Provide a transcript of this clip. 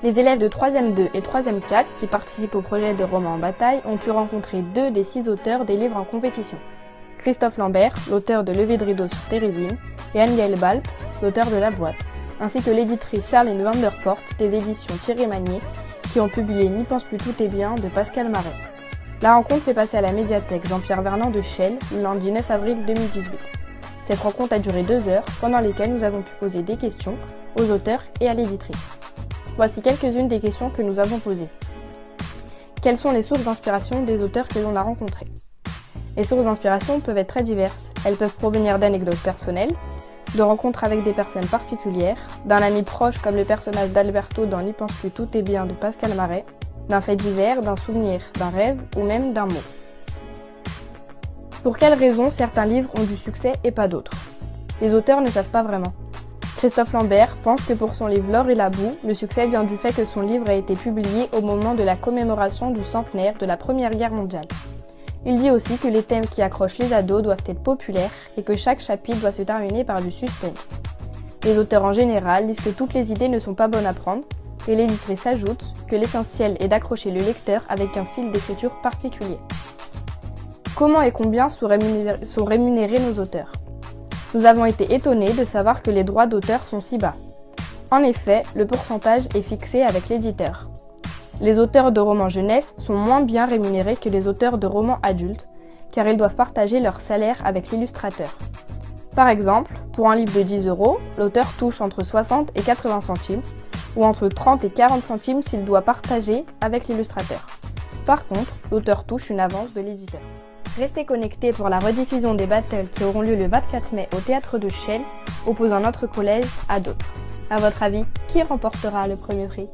Les élèves de 3e 2 et 3e 4 qui participent au projet de romans en bataille ont pu rencontrer 2 des 6 auteurs des livres en compétition. Christophe Lambert, l'auteur de Lever de rideau sur Térésine, et Anne-Gaëlle Balp, l'auteur de La Boîte, ainsi que l'éditrice Charline Vanderporte des éditions Thierry Magnier, qui ont publié N'y pense plus tout est bien de Pascal Marais. La rencontre s'est passée à la médiathèque Jean-Pierre Vernant de Chelles le lundi 9 avril 2018. Cette rencontre a duré 2 heures, pendant lesquelles nous avons pu poser des questions aux auteurs et à l'éditrice. Voici quelques-unes des questions que nous avons posées. Quelles sont les sources d'inspiration des auteurs que l'on a rencontrés? Les sources d'inspiration peuvent être très diverses. Elles peuvent provenir d'anecdotes personnelles, de rencontres avec des personnes particulières, d'un ami proche comme le personnage d'Alberto dans N'y pense plus tout est bien de Pascal Marais, d'un fait divers, d'un souvenir, d'un rêve ou même d'un mot. Pour quelles raisons certains livres ont du succès et pas d'autres? Les auteurs ne savent pas vraiment. Christophe Lambert pense que pour son livre L'or et la boue, le succès vient du fait que son livre a été publié au moment de la commémoration du centenaire de la Première Guerre mondiale. Il dit aussi que les thèmes qui accrochent les ados doivent être populaires et que chaque chapitre doit se terminer par du suspense. Les auteurs en général disent que toutes les idées ne sont pas bonnes à prendre, et l'éditrice ajoute que l'essentiel est d'accrocher le lecteur avec un style d'écriture particulier. Comment et combien sont rémunérés nos auteurs? Nous avons été étonnés de savoir que les droits d'auteur sont si bas. En effet, le pourcentage est fixé avec l'éditeur. Les auteurs de romans jeunesse sont moins bien rémunérés que les auteurs de romans adultes, car ils doivent partager leur salaire avec l'illustrateur. Par exemple, pour un livre de 10 €, l'auteur touche entre 60 et 80 centimes, ou entre 30 et 40 centimes s'il doit partager avec l'illustrateur. Par contre, l'auteur touche une avance de l'éditeur. Restez connectés pour la rediffusion des battles qui auront lieu le 24 mai au théâtre de Chelles, opposant notre collège à d'autres. À votre avis, qui remportera le premier prix ?